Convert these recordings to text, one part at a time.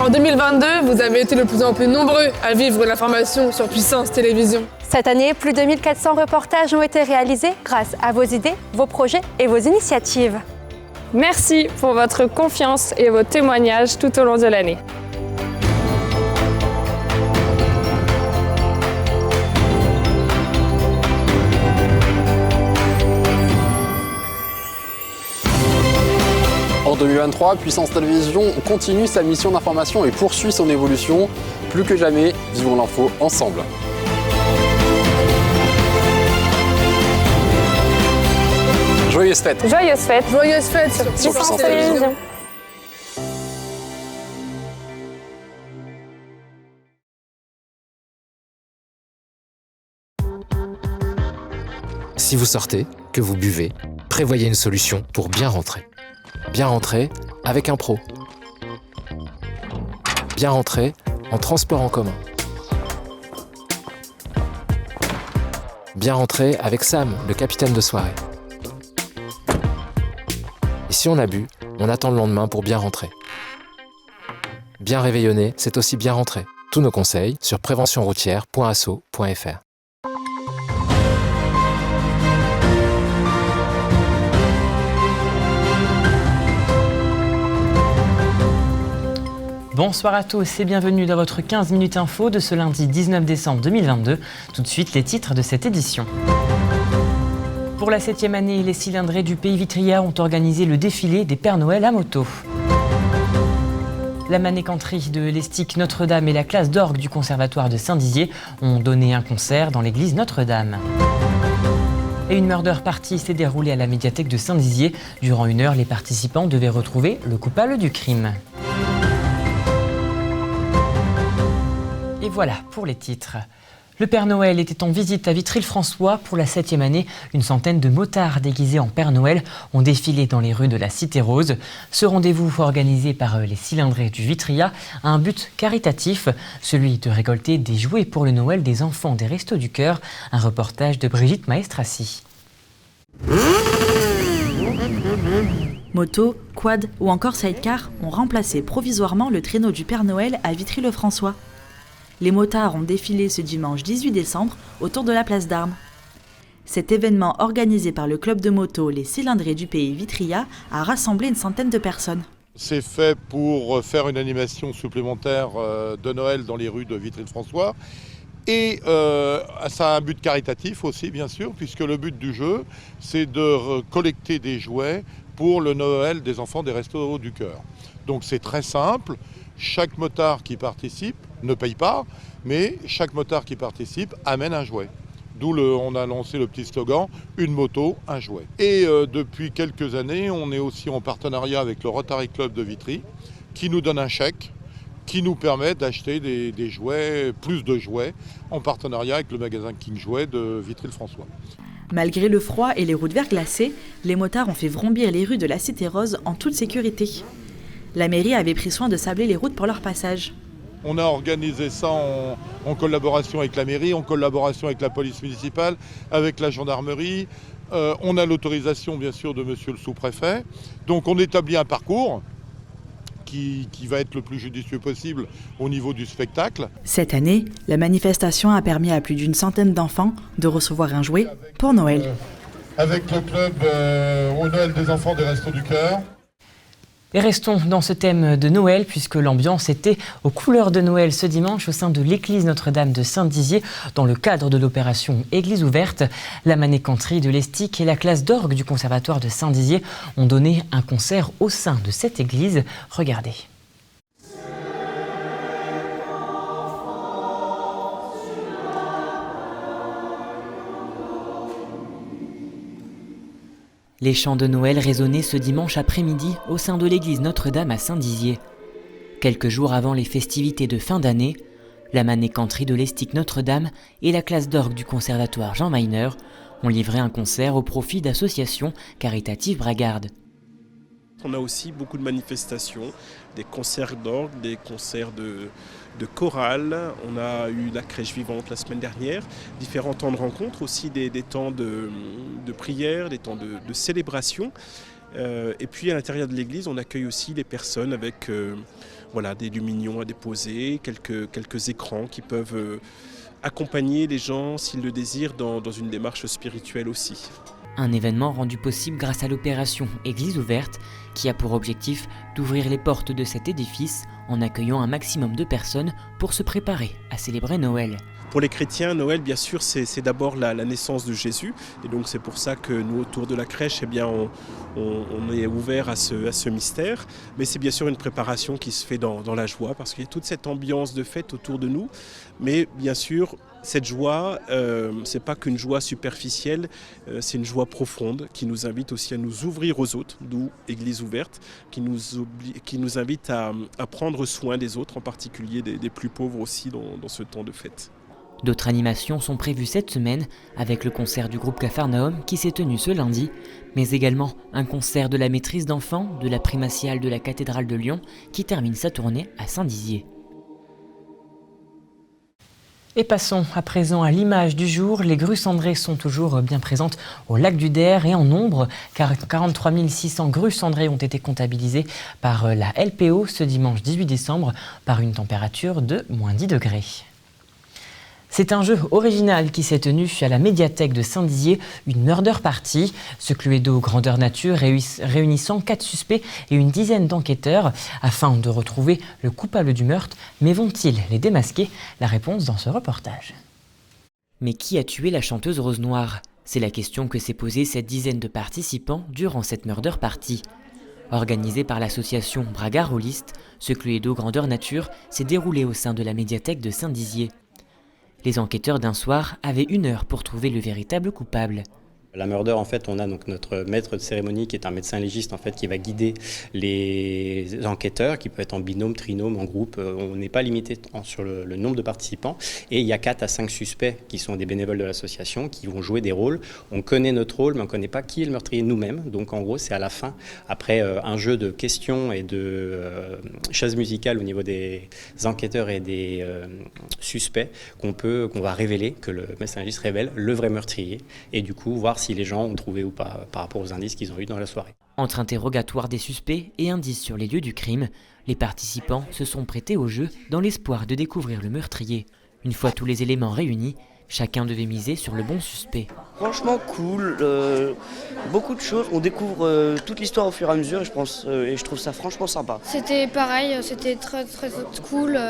En 2022, vous avez été de plus en plus nombreux à vivre l'information sur Puissance Télévisions. Cette année, plus de 1400 reportages ont été réalisés grâce à vos idées, vos projets et vos initiatives. Merci pour votre confiance et vos témoignages tout au long de l'année. En 2023, Puissance Télévisions continue sa mission d'information et poursuit son évolution. Plus que jamais, vivons l'info ensemble. Joyeuses fêtes! Joyeuses fêtes! Joyeuses fêtes sur Puissance Télévisions! Si vous sortez, que vous buvez, prévoyez une solution pour bien rentrer. Bien rentrer avec un pro. Bien rentrer en transport en commun. Bien rentrer avec Sam, le capitaine de soirée. Et si on a bu, on attend le lendemain pour bien rentrer. Bien réveillonner, c'est aussi bien rentrer. Tous nos conseils sur préventionroutière.asso.fr. Bonsoir à tous et bienvenue dans votre 15 minutes info de ce lundi 19 décembre 2022. Tout de suite, les titres de cette édition. Pour la 7e année, les cylindrés du Pays Vitria ont organisé le défilé des Pères Noël à moto. La manécanterie de l'Estique Notre-Dame et la classe d'orgue du Conservatoire de Saint-Dizier ont donné un concert dans l'église Notre-Dame. Et une murder party s'est déroulée à la médiathèque de Saint-Dizier. Durant 1 heure, les participants devaient retrouver le coupable du crime. Et voilà pour les titres. Le Père Noël était en visite à Vitry-le-François pour la 7e année. Une centaine de motards déguisés en Père Noël ont défilé dans les rues de la Cité Rose. Ce rendez-vous organisé par les cylindrés du Vitria a un but caritatif, celui de récolter des jouets pour le Noël des enfants des Restos du Cœur. Un reportage de Brigitte Maestrassi. Moto, quad ou encore sidecar ont remplacé provisoirement le traîneau du Père Noël à Vitry-le-François. Les motards ont défilé ce dimanche 18 décembre autour de la place d'Armes. Cet événement organisé par le club de moto Les Cylindrés du Pays Vitria a rassemblé une centaine de personnes. C'est fait pour faire une animation supplémentaire de Noël dans les rues de Vitry-le-François. Et ça a un but caritatif aussi, bien sûr, puisque le but du jeu, c'est de collecter des jouets pour le Noël des enfants des Restos du Cœur. Donc c'est très simple. Chaque motard qui participe ne paye pas, mais chaque motard qui participe amène un jouet. D'où on a lancé le petit slogan « Une moto, un jouet ». Et depuis quelques années, on est aussi en partenariat avec le Rotary Club de Vitry, qui nous donne un chèque, qui nous permet d'acheter des jouets, plus de jouets, en partenariat avec le magasin King Jouet de Vitry-le-François. Malgré le froid et les routes verglacées, les motards ont fait vrombir les rues de la Cité Rose en toute sécurité. La mairie avait pris soin de sabler les routes pour leur passage. On a organisé ça en collaboration avec la mairie, en collaboration avec la police municipale, avec la gendarmerie. On a l'autorisation bien sûr de monsieur le sous-préfet. Donc on établit un parcours qui va être le plus judicieux possible au niveau du spectacle. Cette année, la manifestation a permis à plus d'une centaine d'enfants de recevoir un jouet pour Noël. Avec le club au Noël des enfants des Restos du Cœur. Et restons dans ce thème de Noël, puisque l'ambiance était aux couleurs de Noël ce dimanche au sein de l'église Notre-Dame de Saint-Dizier, dans le cadre de l'opération Église ouverte. La manécanterie de l'Estique et la classe d'orgue du Conservatoire de Saint-Dizier ont donné un concert au sein de cette église. Regardez. Les chants de Noël résonnaient ce dimanche après-midi au sein de l'église Notre-Dame à Saint-Dizier. Quelques jours avant les festivités de fin d'année, la manécanterie de l'Estique Notre-Dame et la classe d'orgue du conservatoire Jean Meiner ont livré un concert au profit d'associations caritatives bragardes. On a aussi beaucoup de manifestations, des concerts d'orgue, des concerts de chorale. On a eu la crèche vivante la semaine dernière, différents temps de rencontre, aussi des temps de prière, des temps de célébration. Et puis à l'intérieur de l'église, on accueille aussi les personnes avec Voilà, des lumignons à déposer, quelques écrans qui peuvent accompagner les gens, s'ils le désirent, dans une démarche spirituelle aussi. Un événement rendu possible grâce à l'opération Église ouverte, qui a pour objectif d'ouvrir les portes de cet édifice en accueillant un maximum de personnes pour se préparer à célébrer Noël. Pour les chrétiens, Noël, bien sûr, c'est d'abord la naissance de Jésus. Et donc c'est pour ça que nous, autour de la crèche, eh bien, on est ouvert à ce mystère. Mais c'est bien sûr une préparation qui se fait dans la joie, parce qu'il y a toute cette ambiance de fête autour de nous. Mais bien sûr, cette joie, c'est pas qu'une joie superficielle, c'est une joie profonde qui nous invite aussi à nous ouvrir aux autres, d'où Église ouverte, qui nous invite à prendre soin des autres, en particulier des plus pauvres aussi dans ce temps de fête. D'autres animations sont prévues cette semaine avec le concert du groupe Capharnaüm qui s'est tenu ce lundi, mais également un concert de la maîtrise d'enfants de la primatiale de la cathédrale de Lyon qui termine sa tournée à Saint-Dizier. Et passons à présent à l'image du jour. Les grues cendrées sont toujours bien présentes au lac du Der et en nombre, car 43 600 grues cendrées ont été comptabilisées par la LPO ce dimanche 18 décembre par une température de -10 degrés. C'est un jeu original qui s'est tenu à la médiathèque de Saint-Dizier, une murder party. Ce Cluedo grandeur nature réunissant 4 suspects et une dizaine d'enquêteurs afin de retrouver le coupable du meurtre. Mais vont-ils les démasquer? La réponse dans ce reportage. Mais qui a tué la chanteuse Rose Noire? C'est la question que s'est posée cette dizaine de participants durant cette murder party. Organisé par l'association Braga Rôliste, ce Cluedo grandeur nature s'est déroulé au sein de la médiathèque de Saint-Dizier. Les enquêteurs d'un soir avaient 1 heure pour trouver le véritable coupable. La murder, en fait, on a donc notre maître de cérémonie qui est un médecin légiste en fait, qui va guider les enquêteurs, qui peut être en binôme, trinôme, en groupe. On n'est pas limité sur le nombre de participants. Et il y a 4 à 5 suspects qui sont des bénévoles de l'association qui vont jouer des rôles. On connaît notre rôle, mais on ne connaît pas qui est le meurtrier nous-mêmes. Donc en gros, c'est à la fin, après un jeu de questions et de chaises musicales au niveau des enquêteurs et des suspects, qu'on va révéler, que le médecin légiste révèle le vrai meurtrier. Et du coup, voir si les gens ont trouvé ou pas par rapport aux indices qu'ils ont eus dans la soirée. Entre interrogatoire des suspects et indices sur les lieux du crime, les participants se sont prêtés au jeu dans l'espoir de découvrir le meurtrier. Une fois tous les éléments réunis, chacun devait miser sur le bon suspect. Franchement cool, beaucoup de choses, on découvre toute l'histoire au fur et à mesure et je trouve ça franchement sympa. C'était pareil, c'était très cool,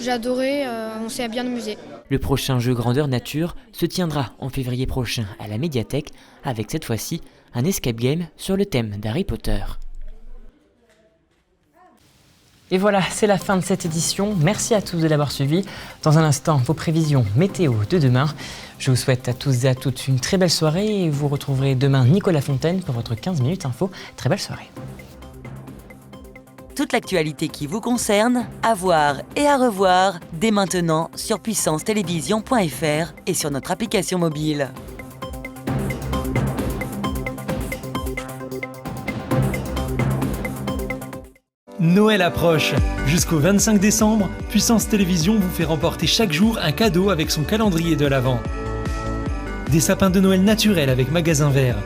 j'ai adoré, on s'est bien amusé. Le prochain jeu grandeur nature se tiendra en février prochain à la médiathèque avec cette fois-ci un escape game sur le thème d'Harry Potter. Et voilà, c'est la fin de cette édition. Merci à tous de l'avoir suivi. Dans un instant, vos prévisions météo de demain. Je vous souhaite à tous et à toutes une très belle soirée et vous retrouverez demain Nicolas Fontaine pour votre 15 minutes info. Très belle soirée. Toute l'actualité qui vous concerne, à voir et à revoir dès maintenant sur puissancetélévision.fr et sur notre application mobile. Noël approche. Jusqu'au 25 décembre, Puissance Télévision vous fait remporter chaque jour un cadeau avec son calendrier de l'Avent. Des sapins de Noël naturels avec Magasin Vert.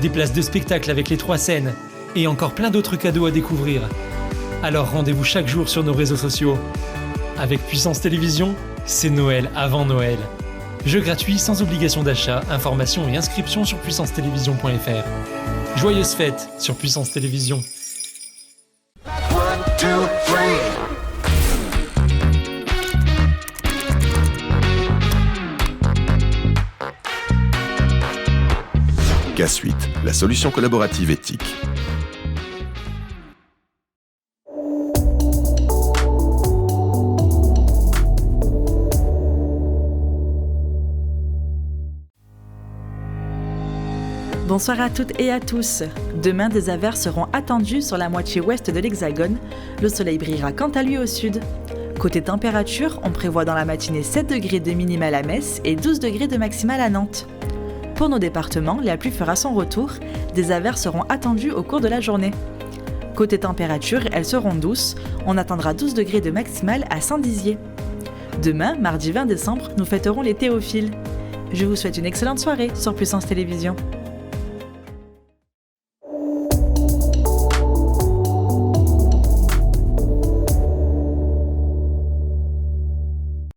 Des places de spectacle avec les 3 scènes. Et encore plein d'autres cadeaux à découvrir. Alors rendez-vous chaque jour sur nos réseaux sociaux. Avec Puissance Télévision, c'est Noël avant Noël. Jeux gratuits sans obligation d'achat, informations et inscriptions sur puissancetélévision.fr. Joyeuses fêtes sur Puissance Télévision. 1, 2, 3. K-Suite, la solution collaborative éthique. Bonsoir à toutes et à tous. Demain, des averses seront attendues sur la moitié ouest de l'Hexagone. Le soleil brillera quant à lui au sud. Côté température, on prévoit dans la matinée 7 degrés de minimale à Metz et 12 degrés de maximale à Nantes. Pour nos départements, la pluie fera son retour. Des averses seront attendues au cours de la journée. Côté température, elles seront douces. On atteindra 12 degrés de maximale à Saint-Dizier. Demain, mardi 20 décembre, nous fêterons les Théophiles. Je vous souhaite une excellente soirée sur Puissance Télévision.